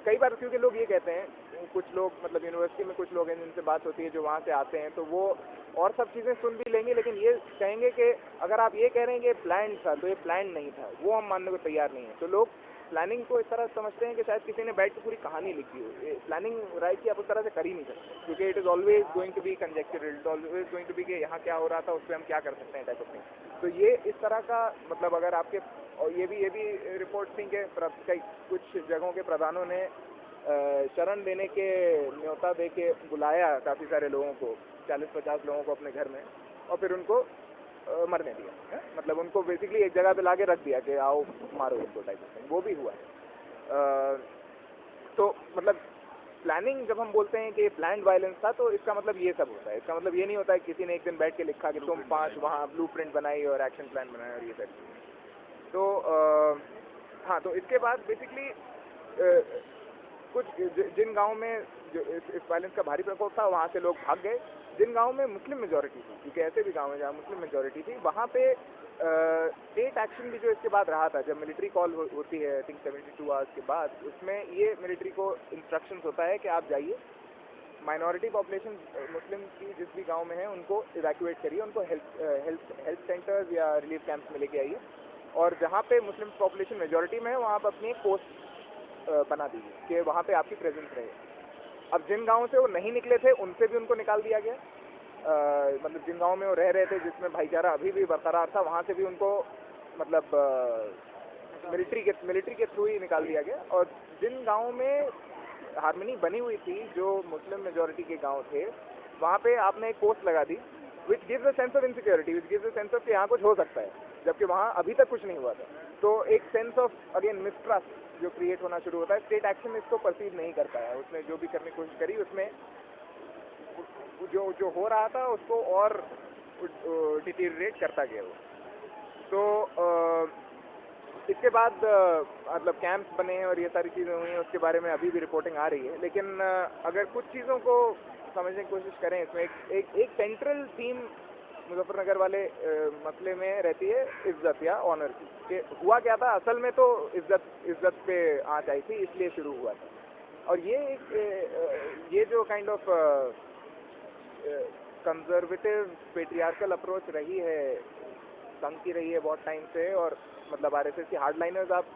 कई बार क्योंकि लोग ये कहते हैं, कुछ लोग मतलब यूनिवर्सिटी में कुछ लोग हैं जिनसे बात होती है जो वहाँ से आते हैं, तो वो और सब चीज़ें सुन भी लेंगे, लेकिन ये कहेंगे कि अगर आप ये कह रहे हैं कि प्लान था तो ये प्लान नहीं था, वो हम मानने को तैयार नहीं है। तो लोग प्लानिंग को इस तरह समझते हैं कि शायद किसी ने बैठ के पूरी कहानी लिखी हो। प्लानिंग राइट की आप उस तरह से कर ही नहीं सकते, क्योंकि it is always going to be conjecture, it is always going to be कि यहाँ क्या हो रहा था, उस पर हम क्या कर सकते हैं, टाइप ऑफ थिंग। तो ये इस तरह का मतलब अगर आपके, और ये भी रिपोर्ट थी कि कई कुछ जगहों के प्रधानों ने शरण देने के न्योता दे के बुलाया काफ़ी सारे लोगों को, 40-50 लोगों को अपने घर में, और फिर उनको मरने दिया। मतलब उनको बेसिकली एक जगह पे लाके रख दिया कि आओ मारो इनको, टाइप ऑफ थिंग। वो भी हुआ है। तो मतलब प्लानिंग जब हम बोलते हैं कि प्लान्ड वायलेंस था, तो इसका मतलब ये सब होता है। इसका मतलब ये नहीं होता है किसी ने एक दिन बैठ के लिखा कि तुम 5 वहाँ ब्लूप्रिंट बनाई और एक्शन प्लान बनाया और ये सब। तो हाँ, तो इसके बाद बेसिकली कुछ जिन गाँव में जो इस वायलेंस का भारी प्रकोप था, वहाँ से लोग भाग गए। जिन गाँव में मुस्लिम मेजॉरिटी थी, क्योंकि ऐसे भी गाँव हैं जहाँ मुस्लिम मेजॉरिटी थी, वहाँ पे स्टेट एक्शन भी जो इसके बाद रहा था, जब मिलिट्री कॉल होती है आई थिंक 72 आवर्स के बाद, उसमें ये मिलिट्री को इंस्ट्रक्शंस होता है कि आप जाइए, माइनॉरिटी पॉपुलेशन मुस्लिम की जिस भी गांव में है उनको इवैक्यूएट करिए, उनको हेल्थ सेंटर्स या रिलीफ कैंप्स में लेके आइए, और जहाँ पे मुस्लिम पॉपुलेशन मेजॉरिटी में है वहाँ पर अपनी एक पोस्ट बना दीजिए कि वहाँ पे आपकी प्रेजेंस रहे। अब जिन गाँव से वो नहीं निकले थे उनसे भी उनको निकाल दिया गया। मतलब जिन गाँव में वो रह रहे थे जिसमें भाईचारा अभी भी बरकरार था, वहाँ से भी उनको मतलब मिलिट्री के थ्रू ही निकाल दिया गया। और जिन गाँव में हार्मनी बनी हुई थी, जो मुस्लिम मेजॉरिटी के गांव थे, वहाँ पे आपने एक पोस्ट लगा दी, which gives a sense of insecurity, which gives a sense of कि यहाँ कुछ हो सकता है, जबकि वहाँ अभी तक कुछ नहीं हुआ था। तो एक सेंस ऑफ अगेन मिसट्रस्ट जो क्रिएट होना शुरू होता है। स्टेट एक्शन इसको परसीव नहीं कर पाया, उसने जो भी करने की कोशिश करी उसमें जो हो रहा था उसको और डिटीरिएट करता गया वो। तो इसके बाद मतलब कैंप्स बने हैं और ये सारी चीज़ें हुई हैं, उसके बारे में अभी भी रिपोर्टिंग आ रही है। लेकिन अगर कुछ चीज़ों को समझने की कोशिश करें, इसमें एक सेंट्रल थीम मुजफ्फरनगर वाले मसले में रहती है इज्जत या ऑनर की, कि हुआ क्या था असल में। तो इज्जत पे आँच आई थी, इसलिए शुरू हुआ था। और ये जो kind of conservative patriarchal approach रही है, संघ की रही है बहुत टाइम से, और मतलब आरएसएस की हार्डलाइनर्स आप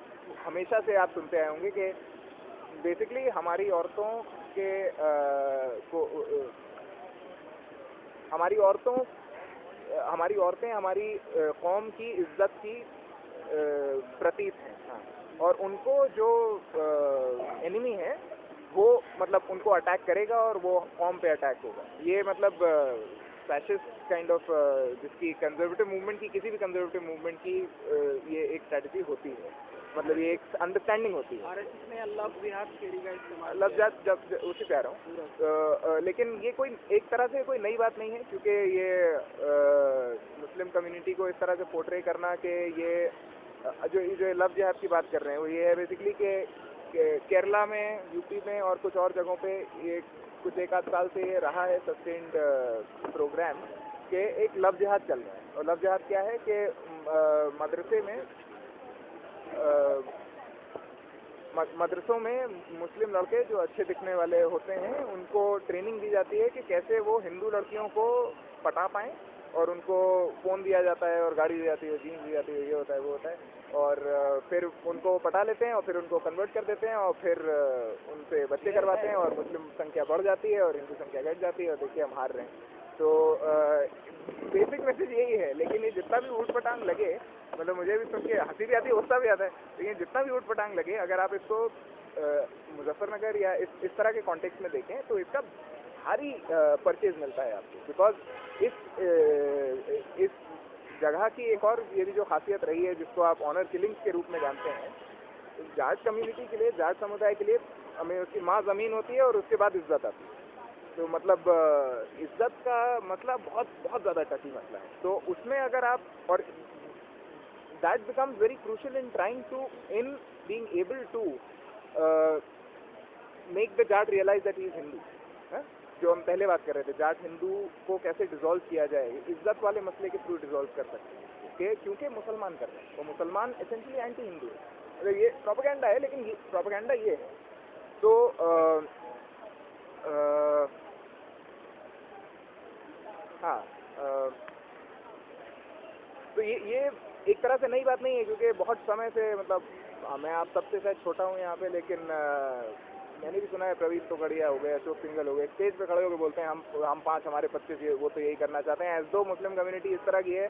हमेशा से आप सुनते आए होंगे कि बेसिकली हमारी औरतों के हमारी औरतें हमारी कौम की इज्जत की प्रतीत हैं। हाँ, और उनको जो एनिमी है वो मतलब उनको अटैक करेगा और वो कॉम पे अटैक होगा। ये मतलब फैशिस्ट काइंड ऑफ जिसकी कंजर्वेटिव मूवमेंट की, किसी भी कंजर्वेटिव मूवमेंट की ये एक स्ट्रेटजी होती है, मतलब ये एक अंडरस्टैंडिंग होती है। आरएसएस ने लव जिहाद थ्योरी का इस्तेमाल लव जिहाद जब उसी पे आ रहा हूँ, लेकिन ये कोई एक तरह से कोई नई बात नहीं है, क्योंकि ये मुस्लिम कम्युनिटी को इस तरह से पोर्ट्रे करना कि ये जो लव जिहाद की बात कर रहे हैं वो ये है बेसिकली कि केरला में, यूपी में और कुछ और जगहों पे ये कुछ एक आध साल से ये रहा है सस्टेन्ड प्रोग्राम कि एक लव जिहाद चल रहा है। और लव जिहाद क्या है कि मदरसे में मदरसों में मुस्लिम लड़के जो अच्छे दिखने वाले होते हैं उनको ट्रेनिंग दी जाती है कि कैसे वो हिंदू लड़कियों को पटा पाएं, और उनको फ़ोन दिया जाता है और गाड़ी दी जाती है, जीन्स दी जाती है, ये होता है वो होता है, और फिर उनको पटा लेते हैं और फिर उनको कन्वर्ट कर देते हैं और फिर उनसे बच्चे करवाते हैं और मुस्लिम संख्या बढ़ जाती है और हिंदू संख्या घट जाती है और देखिए हम हार रहे हैं। तो बेसिक मैसेज यही है। लेकिन ये जितना भी ऊट पटांग लगे, मतलब मुझे भी सुन के हंसी भी आती है, गुस्सा भी आता है, लेकिन जितना भी ऊट पटांग लगे, अगर आप इसको मुजफ्फरनगर या इस तरह के कॉन्टेक्स्ट में देखें तो इसका भारी परचेज मिलता है आपको, बिकॉज इस जगह की एक और ये भी जो खासियत रही है जिसको आप ऑनर किलिंग्स के रूप में जानते हैं, जाट कम्युनिटी के लिए, जाट समुदाय के लिए हमें उसकी माँ ज़मीन होती है और उसके बाद इज्जत आती है। तो मतलब इज्जत का मतलब बहुत बहुत ज़्यादा टची मसला है। तो उसमें अगर आप, और that becomes very crucial in trying to, in being able to make the Jat realise that he is Hindu. जो हम पहले बात कर रहे थे, जाट हिंदू को कैसे डिसॉल्व किया जाए, इज्जत वाले मसले के थ्रू डिसॉल्व कर सकते हैं, क्योंकि मुसलमान कर रहे हैं, तो मुसलमान एसेंशियली एंटी हिंदू है। मतलब ये प्रोपेगेंडा है, लेकिन प्रोपेगेंडा ये है। तो हाँ, तो ये एक तरह से नई बात नहीं है, क्योंकि बहुत समय से, मतलब मैं आप सबसे शायद छोटा हूँ यहाँ पे, लेकिन मैंने भी सुना है प्रवीण तोगड़िया हो गए, अशोक सिंघल हो गए, स्टेज पे खड़े होकर बोलते हैं हम 5 हमारे 25, वो तो यही करना चाहते हैं। एज दो मुस्लिम कम्युनिटी इस तरह की है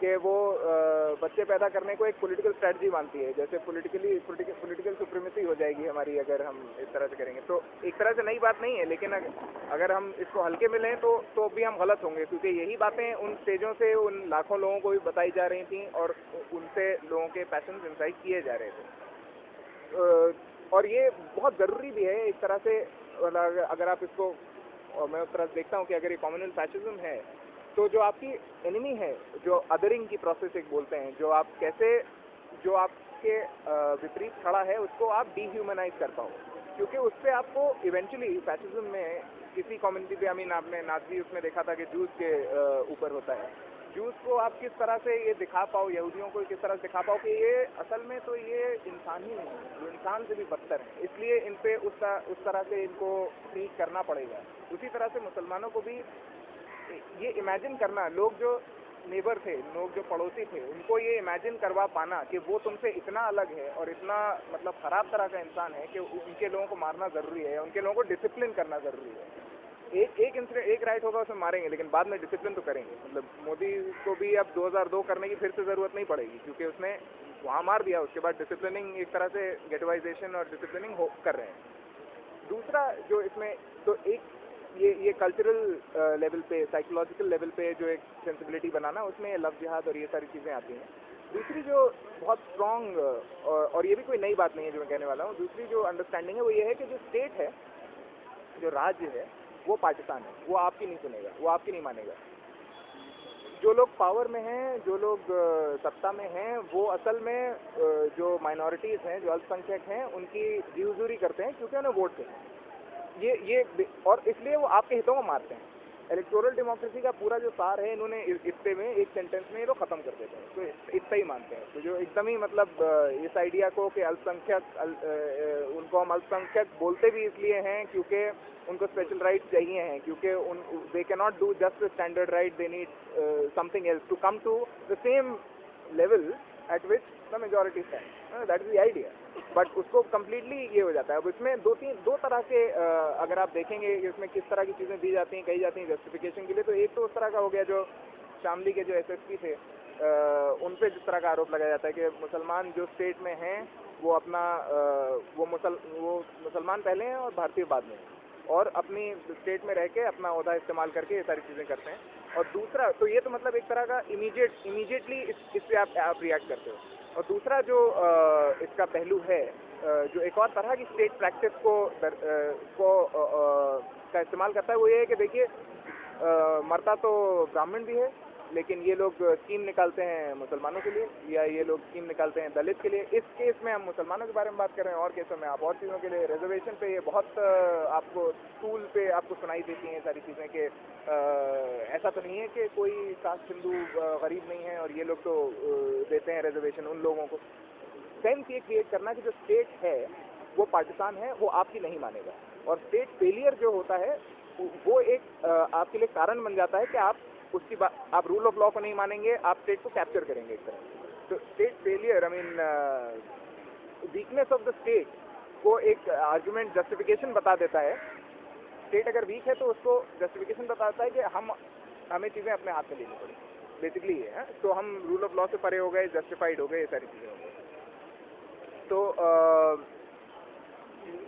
कि वो बच्चे पैदा करने को एक पॉलिटिकल स्ट्रेटजी मानती है, जैसे पॉलिटिकल सुप्रीमेसी हो जाएगी हमारी अगर हम इस तरह से करेंगे। तो एक तरह से नई बात नहीं है, लेकिन अगर हम इसको हल्के में लें तो भी हम गलत होंगे, क्योंकि यही बातें उन स्टेजों से उन लाखों लोगों को भी बताई जा रही थी और उनसे लोगों के पैशन इंसाइट किए जा रहे थे। और ये बहुत ज़रूरी भी है एक तरह से, अगर आप इसको, और मैं उस तरह से देखता हूँ कि अगर ये कम्युनल फैशिज्म है, तो जो आपकी एनिमी है, जो अदरिंग की प्रोसेस एक बोलते हैं, जो आपके विपरीत खड़ा है, उसको आप डिह्यूमनाइज कर पाओ, क्योंकि उस पर आपको इवेंचुअली फैशिज्म में किसी कम्युनिटी पे, आपने नाज़ी उसमें देखा था कि जूस के ऊपर होता है, जूस को आप किस तरह से ये दिखा पाओ, यहूदियों को किस तरह से दिखा पाओ कि ये असल में तो ये इंसान ही नहीं है, वो इंसान से भी बदतर है, इसलिए इन पे उस तरह से इनको ट्रीट करना पड़ेगा। उसी तरह से मुसलमानों को भी ये इमेजिन करना, लोग जो नेबर थे, लोग जो पड़ोसी थे, उनको ये इमेजिन करवा पाना कि वो तुमसे इतना अलग है और इतना मतलब ख़राब तरह का इंसान है कि उनके लोगों को मारना ज़रूरी है, उनके लोगों को डिसिप्लिन करना ज़रूरी है। एक राइट होगा उसमें मारेंगे, लेकिन बाद में डिसिप्लिन तो करेंगे। मतलब मोदी को भी अब 2002 करने की फिर से ज़रूरत नहीं पड़ेगी, क्योंकि उसने वहाँ मार दिया, उसके बाद डिसिप्लिनिंग एक तरह से गेटवाइजेशन और डिसिप्लिनिंग कर रहे हैं। दूसरा जो इसमें, तो एक ये कल्चरल लेवल पे, साइकोलॉजिकल लेवल पे जो एक सेंसिबिलिटी बनाना, उसमें लव जिहाद और ये सारी चीज़ें आती हैं। दूसरी जो बहुत स्ट्रॉन्ग, और ये भी कोई नई बात नहीं है जो मैं कहने वाला हूँ, दूसरी जो अंडरस्टैंडिंग है वो ये है कि जो स्टेट है, जो राज्य है, वो पाकिस्तान है, वो आपकी नहीं सुनेगा, वो आपकी नहीं मानेगा। जो लोग पावर में हैं, जो लोग सत्ता में हैं, वो असल में जो माइनॉरिटीज़ हैं, जो अल्पसंख्यक हैं, उनकी जी हुजूरी करते हैं, क्योंकि उन्हें वोट देते हैं। ये और इसलिए वो आपके हितों को मारते हैं। इलेक्टोरल डेमोक्रेसी का पूरा जो सार है, इन्होंने इतने में, एक सेंटेंस में ये लोग ख़त्म कर देते हैं, तो इतना ही मानते हैं। तो जो एकदम ही मतलब इस आइडिया को कि अल्पसंख्यक, उनको हम अल्पसंख्यक बोलते भी इसलिए हैं क्योंकि उनको स्पेशल राइट्स चाहिए हैं, क्योंकि they can not do just standard right, they need something else to come to the same level at which the majority stand. That is the idea, but उसको कम्प्लीटली ये हो जाता है। अब इसमें दो तरह के, अगर आप देखेंगे इसमें किस तरह की चीज़ें दी जाती हैं, कही जाती हैं जस्टिफिकेशन के लिए, तो एक तो उस तरह का हो गया जो शामली के जो एसएसपी थे, उन पे जिस तरह का आरोप लगाया जाता है कि मुसलमान जो स्टेट में हैं वो अपना वो मुसलमान पहले हैं और भारतीय बाद में हैं और अपनी स्टेट में रह के अपना ओहदा इस्तेमाल करके ये सारी चीज़ें करते हैं। और दूसरा तो ये तो मतलब एक तरह का इमीडिएटली इस पे आप रिएक्ट करते हो। और दूसरा जो इसका पहलू है, जो एक और तरह की स्टेट प्रैक्टिस का इस्तेमाल करता है, वो ये है कि देखिए मरता तो ब्राह्मण भी है, लेकिन ये लोग स्कीम निकालते हैं मुसलमानों के लिए, या ये लोग स्कीम निकालते हैं दलित के लिए। इस केस में हम मुसलमानों के बारे में बात कर रहे हैं, और केसों में आप और चीज़ों के लिए। रिजर्वेशन पे ये बहुत आपको स्कूल पे आपको सुनाई देती हैं सारी चीज़ें कि ऐसा तो नहीं है कि कोई कास्ट हिंदू गरीब नहीं है और ये लोग तो देते हैं रिजर्वेशन उन लोगों को। सेंस ये क्रिएट करना कि जो स्टेट है वो पाकिस्तान है, वो आपकी नहीं मानेगा। और स्टेट फेलियर जो होता है वो एक आपके लिए कारण बन जाता है कि आप उसकी बात, आप रूल ऑफ लॉ को नहीं मानेंगे, आप स्टेट को कैप्चर करेंगे एक तरह। तो state failure, I mean weakness of the state को एक आर्गुमेंट, जस्टिफिकेशन बता देता है। स्टेट अगर वीक है तो उसको जस्टिफिकेशन बताता है कि हमें चीज़ें अपने हाथ में लेनी पड़ी, बेसिकली ये है। तो हम रूल ऑफ लॉ से परे हो गए, जस्टिफाइड हो गए, ये सारी चीज़ें हो गई। तो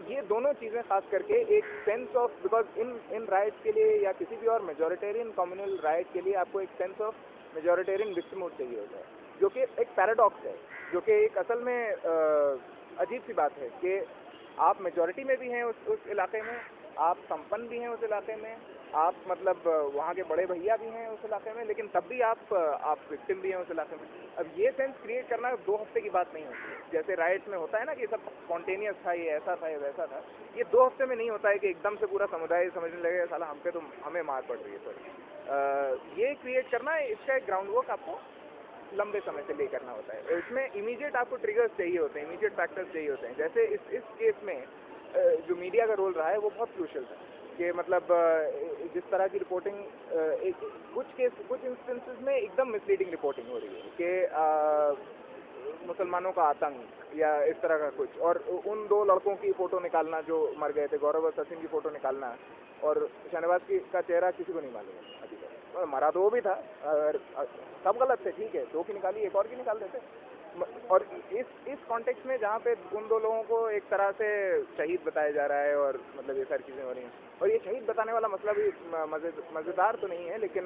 ये दोनों चीज़ें खास करके एक sense of, because in rights के लिए या किसी भी और मेजॉरिटेरियन कम्युनल राइट के लिए आपको एक सेंस ऑफ मेजॉरिटेरियन विक्टिमहुड चाहिए होता है, जो कि एक पैराडॉक्स है, जो कि एक असल में अजीब सी बात है कि आप मेजॉरिटी में भी हैं उस इलाके में, आप संपन्न भी हैं उस इलाके में, आप मतलब वहाँ के बड़े भैया भी हैं उस इलाके में, लेकिन तब भी आप विक्टिम भी हैं उस इलाके में। अब ये सेंस क्रिएट करना 2 हफ्ते की बात नहीं होती है, जैसे राइट्स में होता है ना कि सब स्पॉन्टेनियस था, ये ऐसा था, ये वैसा था। ये 2 हफ्ते में नहीं होता है कि एकदम से पूरा समुदाय समझने लगे साला हम पे तो हमें मार पड़ रही है। सॉरी, ये क्रिएट करना, इसका एक ग्राउंड वर्क आपको लंबे समय से ले करना होता है। इसमें इमीडिएट आपको ट्रिगर्स चाहिए होते हैं, इमीडिएट फैक्टर्स चाहिए होते हैं। जैसे इस केस में जो मीडिया का रोल रहा है वो बहुत क्रूशियल था कि मतलब जिस तरह की रिपोर्टिंग, कुछ इंस्टेंसेस में एकदम मिसलीडिंग रिपोर्टिंग हो रही है कि मुसलमानों का आतंक या इस तरह का कुछ, और उन 2 लड़कों की फ़ोटो निकालना जो मर गए थे, गौरव और सचिन की फ़ोटो निकालना, और शहनवाज का चेहरा किसी को नहीं मालूम अभी तक। मरा तो वो भी था, सब गलत थे, ठीक है, 2 की निकाली, एक और की निकाल देते। और इस कॉन्टेक्स्ट में जहाँ पे उन 2 लोगों को एक तरह से शहीद बताया जा रहा है और मतलब ये सारी चीज़ें हो रही हैं, और ये शहीद बताने वाला मसला भी मज़ेदार तो नहीं है, लेकिन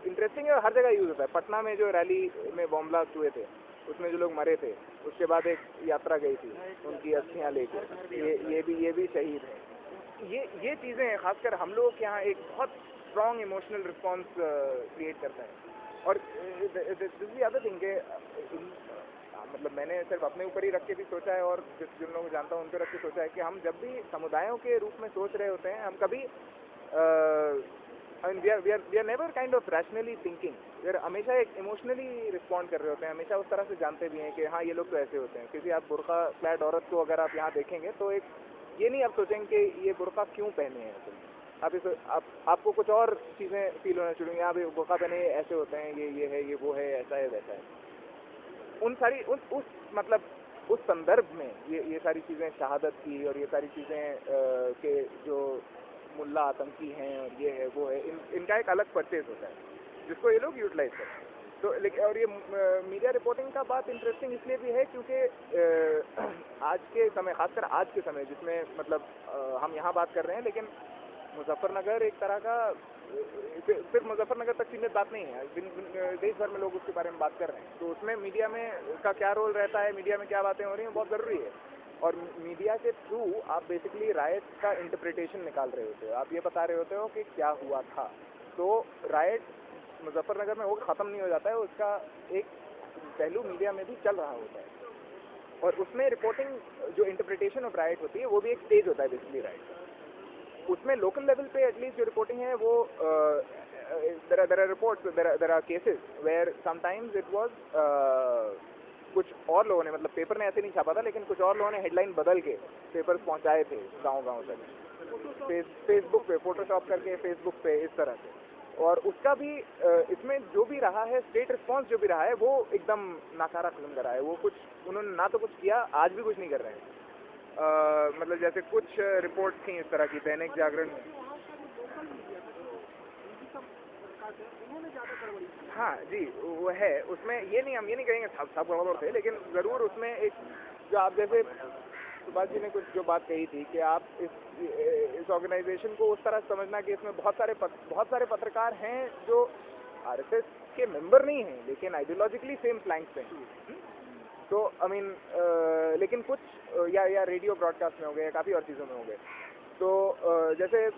इंटरेस्टिंग है और हर जगह यूज़ होता है। पटना में जो रैली में बॉम्ब ब्लास्ट हुए थे, उसमें जो लोग मरे थे, उसके बाद एक यात्रा गई थी उनकी अस्थियाँ लेकर, ये भी शहीद है। ये चीज़ें खासकर हम लोग के यहाँ एक बहुत स्ट्रॉन्ग इमोशनल रिस्पॉन्स क्रिएट करता है। और दिस अदर थिंग के मतलब मैंने सिर्फ अपने ऊपर ही रख के भी सोचा है, और जिन लोगों को जानता हूँ उन पर रख के सोचा है कि हम जब भी समुदायों के रूप में सोच रहे होते हैं, हम कभी we are never kind of rationally thinking, we are हमेशा एक इमोशनली रिस्पॉन्ड कर रहे होते हैं, हमेशा उस तरह से जानते भी हैं कि हाँ ये लोग तो ऐसे होते हैं। क्योंकि आप बुर्का क्लैड औरत को अगर आप यहाँ देखेंगे तो एक ये नहीं आप सोचेंगे कि ये बुर्का क्यों पहने हैं, आपको कुछ और चीज़ें फील होना शुरू होंगी। आप बुर्का पहने ऐसे होते हैं, ये है, ये वो है, ऐसा है, वैसा है। उन सारी उस संदर्भ में ये सारी चीज़ें शहादत की और ये सारी चीज़ें के जो मुल्ला आतंकी हैं और ये है वो है, इनका एक अलग परचेज होता है जिसको ये लोग यूटिलाइज करते हैं। तो लेकिन और ये मीडिया रिपोर्टिंग का बात इंटरेस्टिंग इसलिए भी है क्योंकि आज के समय, खासकर आज के समय जिसमें मतलब हम यहाँ बात कर रहे हैं, लेकिन मुजफ्फरनगर एक तरह का, सिर्फ मुजफ्फरनगर तक सीमित बात नहीं है, देश भर में लोग उसके बारे में बात कर रहे हैं। तो उसमें मीडिया में का क्या रोल रहता है, मीडिया में क्या बातें हो रही हैं, बहुत ज़रूरी है। और मीडिया के थ्रू आप बेसिकली राइट का इंटरप्रिटेशन निकाल रहे होते हो, आप ये बता रहे होते हो कि क्या हुआ था। तो राइट मुजफ्फरनगर में वो ख़त्म नहीं हो जाता है, उसका एक पहलू मीडिया में भी चल रहा होता है, और उसमें रिपोर्टिंग जो इंटरप्रिटेशन ऑफ राइट होती है वो भी एक स्टेज होता है बेसिकली राइट। उसमें लोकल लेवल पे एटलीस्ट जो रिपोर्टिंग है वो there are reports, there are cases where sometimes it was कुछ और लोगों ने, मतलब पेपर ने ऐसे नहीं छापा था, लेकिन कुछ और लोगों ने हेडलाइन बदल के पेपर्स पहुंचाए थे गांव-गांव तक, फेसबुक पे फोटोशॉप करके फेसबुक पे, इस तरह से। और उसका भी इसमें जो भी रहा है, स्टेट रिस्पॉन्स जो भी रहा है, वो एकदम नाकारा किस्म का रहा है। वो कुछ उन्होंने ना तो कुछ किया, आज भी कुछ नहीं कर रहे हैं। मतलब जैसे कुछ रिपोर्ट थी इस तरह की दैनिक जागरण में। थे उन्होंने ज़्यादा गड़बड़ी की। हाँ जी, वो है उसमें, ये नहीं, हम ये नहीं कहेंगे सब गड़बड़ थे, लेकिन ज़रूर उसमें एक जो आप जैसे सुभाष जी ने कुछ जो बात कही थी कि आप इस ऑर्गेनाइजेशन को उस तरह समझना कि इसमें बहुत सारे पत्रकार हैं जो आरएसएस के मेंबर नहीं हैं लेकिन आइडियोलॉजिकली सेम फ्लैंक पे हैं। तो आई मीन लेकिन कुछ या रेडियो ब्रॉडकास्ट में हो गए, काफ़ी और चीज़ों में हो गए। तो जैसे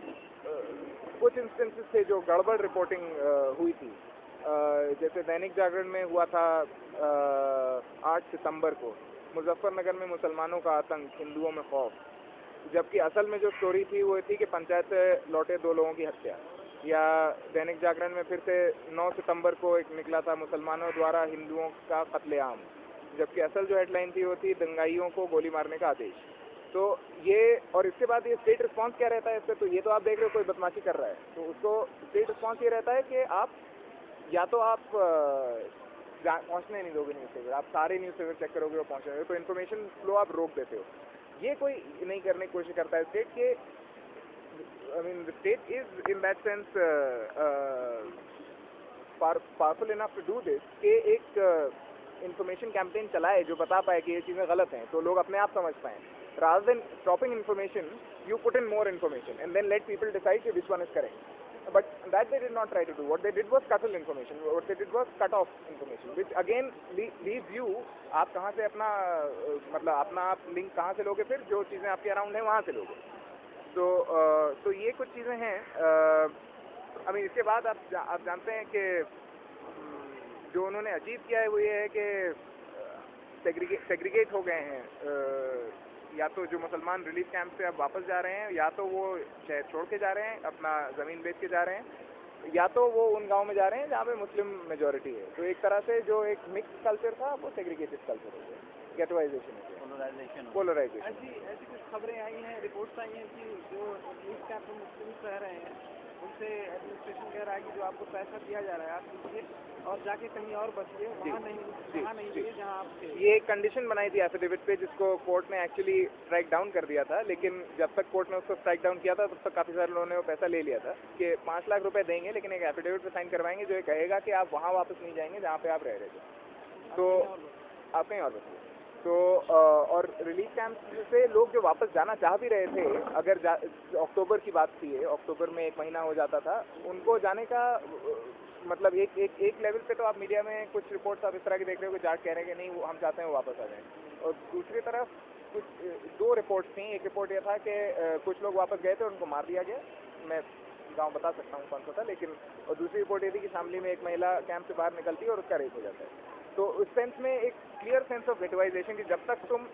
कुछ इंस्टेंसेस थे जो गड़बड़ रिपोर्टिंग हुई थी, जैसे दैनिक जागरण में हुआ था 8 सितंबर को, मुजफ्फरनगर में मुसलमानों का आतंक, हिंदुओं में खौफ, जबकि असल में जो स्टोरी थी वो थी कि पंचायत से लौटे 2 लोगों की हत्या। या दैनिक जागरण में फिर से 9 सितंबर को एक निकला था, मुसलमानों द्वारा हिंदुओं का कत्लेआम, जबकि असल जो हेडलाइन थी वो थी दंगाइयों को गोली मारने का आदेश। तो ये, और इसके बाद ये स्टेट रिस्पांस क्या रहता है इस पर, तो ये तो आप देख रहे हो कोई बदमाशी कर रहा है तो उसको स्टेट रिस्पांस ये रहता है कि आप या तो आप पहुंचने नहीं दोगे न्यूज़पेपर, आप सारे न्यूज़पेपर चेक करोगे और पहुंचोगे, तो इन्फॉर्मेशन फ्लो आप रोक देते हो। ये कोई नहीं करने की कोशिश करता है स्टेट के, I mean the state is in that sense powerful enough to do this कि एक इन्फॉर्मेशन कैंपेन चलाए जो बता पाए कि ये चीज़ें गलत हैं तो लोग अपने आप समझ पाएँ। Rather than stopping information, you put in more information and then let people decide which one is correct. But that they did not try to do. What they did was scuttle information. What they did was cut off information, which again leaves you, आप कहाँ से अपना मतलब अपना आप link कहाँ से लोगे, फिर जो चीज़ें आपके अराउंड हैं वहाँ से लोगे। तो ये कुछ चीज़ें हैं। I mean, इसके बाद आप जानते हैं कि जो उन्होंने अचीव किया है वो ये है कि सेग्रीगेट हो गए हैं। या तो जो मुसलमान रिलीफ कैंप से अब वापस जा रहे हैं, या तो वो शहर छोड़ के जा रहे हैं, अपना ज़मीन बेच के जा रहे हैं, या तो वो उन गांव में जा रहे हैं जहाँ पे मुस्लिम मेजॉरिटी है। तो एक तरह से जो एक मिक्स कल्चर था वो सेग्रीगेटेड कल्चर हो गया, गेटोइजेशन हो गया, पोलराइजेशन। ऐसी कुछ खबरें आई हैं, रिपोर्ट्स आई हैं कि जो रिलीफ कैंप में मुस्लिम रह रहे हैं उनसे एडमिनिस्ट्रेशन कह रहा है कि जो आपको पैसा दिया जा रहा है आप लीजिए और जाके कहीं और बचिए, वहाँ नहीं जाइए जहाँ आप थे। ये एक कंडीशन बनाई थी एफिडेविट पे जिसको कोर्ट ने एक्चुअली स्ट्राइक डाउन कर दिया था, लेकिन जब तक कोर्ट ने उसको स्ट्राइक डाउन किया था तब तक काफ़ी सारे लोगों ने वो पैसा ले लिया था कि 5 लाख रुपए देंगे लेकिन एक एफिडेविट पे साइन करवाएंगे जो ये कहेगा कि आप वहाँ वापस नहीं जाएंगे जहाँ पे आप रह रहे थे, तो आप कहीं और बचिए। तो और रिलीफ कैंप से लोग जो वापस जाना चाह भी रहे थे, अगर अक्टूबर की बात थी, अक्टूबर में 1 महीना हो जाता था, उनको जाने का मतलब एक लेवल पे तो आप मीडिया में कुछ रिपोर्ट्स आप इस तरह की देख रहे हो कि जाट कह रहे हैं कि नहीं वो हम चाहते हैं वो वापस आ जाएं, और दूसरी तरफ कुछ 2 रिपोर्ट्स थी। एक रिपोर्ट ये था कि कुछ लोग वापस गए थे उनको मार दिया गया, मैं गाँव बता सकता हूँ कौन सा था, लेकिन और दूसरी रिपोर्ट ये थी कि शामली में एक महिला कैंप से बाहर निकलती है और उसका रेप हो जाता है। तो उस सेंस में एक क्लियर सेंस ऑफ गेटोइजेशन की जब तक तुम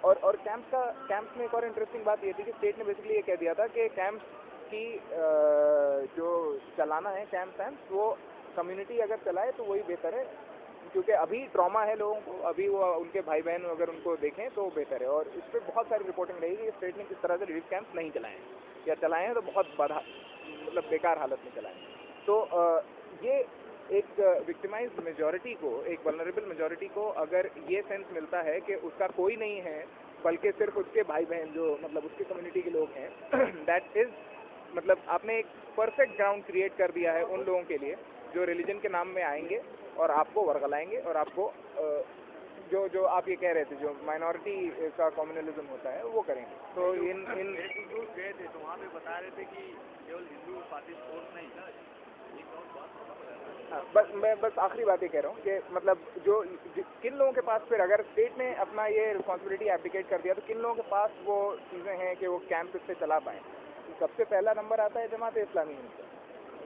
और कैंप्स में एक और इंटरेस्टिंग बात ये थी कि स्टेट ने बेसिकली ये कह दिया था कि कैंप्स की जो चलाना है कैंप्स वो कम्युनिटी अगर चलाए तो वही बेहतर है, क्योंकि अभी ट्रॉमा है लोगों को, अभी वो उनके भाई बहन अगर उनको देखें तो बेहतर है। और इस पर बहुत सारी रिपोर्टिंग रहेगी कि स्टेट ने किस तरह से रिलीफ कैंप्स नहीं चलाए हैं या चलाए हैं तो बहुत मतलब बेकार हालत में चलाए हैं। तो ये एक विक्टिमाइज्ड मेजॉरिटी को, एक वल्नरेबल मेजॉरिटी को अगर ये सेंस मिलता है कि उसका कोई नहीं है बल्कि सिर्फ उसके भाई बहन जो मतलब उसकी कम्युनिटी के लोग हैं, दैट इज मतलब आपने एक परफेक्ट ग्राउंड क्रिएट कर दिया है उन लोगों के लिए जो रिलीजन के नाम में आएंगे और आपको वर्गलाएंगे और आपको जो आप ये कह रहे थे जो माइनॉरिटी का कम्युनलिज्म होता है वो करेंगे। तो इन गए थे तो वहाँ पे बता रहे थे कि केवल हिंदू पार्टी फोर्स नहीं था। मैं बस आखिरी बात ये कह रहा हूँ कि मतलब किन लोगों के पास फिर अगर स्टेट ने अपना ये रिस्पॉन्सिबिलिटी एब्डिकेट कर दिया तो किन लोगों के पास वो चीज़ें हैं कि वो कैंप से चला पाएँ। सबसे पहला नंबर आता है जमात-ए-इस्लामी का,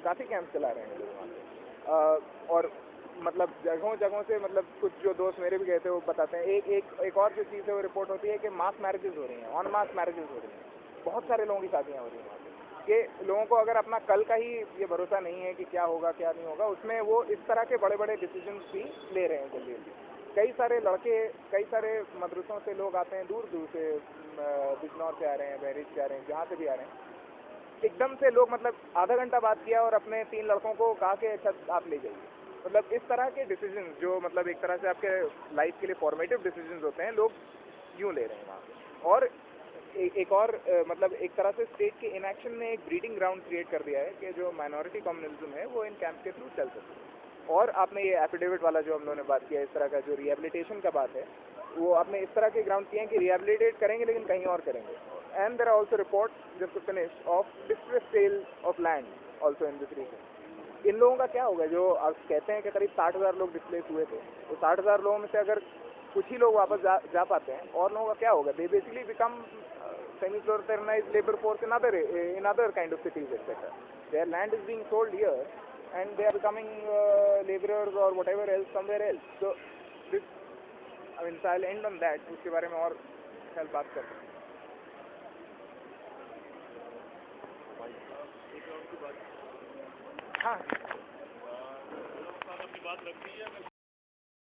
काफ़ी कैंप चला रहे हैं लोग वहाँ पे, और मतलब जगहों से मतलब कुछ जो दोस्त मेरे भी गए थे वो बताते हैं। एक और जो चीज़ है वो रिपोर्ट होती है कि मास मैरिजेस हो रही हैं, ऑन मास मैरिजेस हो रही हैं, बहुत सारे लोगों की शादियाँ हो रही हैं वहाँ पे, कि लोगों को अगर अपना कल का ही ये भरोसा नहीं है कि क्या होगा क्या नहीं होगा, उसमें वो इस तरह के बड़े बड़े डिसीजंस भी ले रहे हैं जल्दी जल्दी। कई सारे लड़के, कई सारे मदरसों से लोग आते हैं, दूर दूर से, बिजनौर से आ रहे हैं, बहरीच से आ रहे हैं, जहाँ से भी आ रहे हैं, एकदम से लोग मतलब आधा घंटा बात किया और अपने 3 लड़कों को कहा कि अच्छा आप ले जाइए। मतलब इस तरह के डिसीजंस जो मतलब एक तरह से आपके लाइफ के लिए फॉर्मेटिव डिसीजंस होते हैं, लोग यूँ ले रहे हैं वहाँ पे। और एक और मतलब एक तरह से स्टेट के इनएक्शन ने एक ब्रीडिंग ग्राउंड क्रिएट कर दिया है कि जो माइनॉरिटी कम्युनलिज्म है वो इन कैंप के थ्रू चल सकती है। और आपने ये एफिडेविट वाला जो हम लोगों ने बात किया, इस तरह का जो रिहेबिलिटेशन का बात है, वो आपने इस तरह के ग्राउंड किए हैं कि रिहेबिलिटेट करेंगे लेकिन कहीं और करेंगे। And there are also reports just to finish off distress sale of land also in this region. इन लोगों का क्या होगा? जो आप कहते हैं कि करीब 60,000 लोग डिस्प्लेस हुए थे, तो 60,000 लोगों में से अगर कुछ ही लोग वापस जा पाते हैं, और लोगों का क्या होगा? They basically become semi-militarized labor force in other kind of cities, etc. Their land is being sold here, and they are becoming laborers or whatever else somewhere else. So this, I mean, I'll end on that. उसके बारे में और कल बात करते हैं। हाँ, अपनी बात रखती है।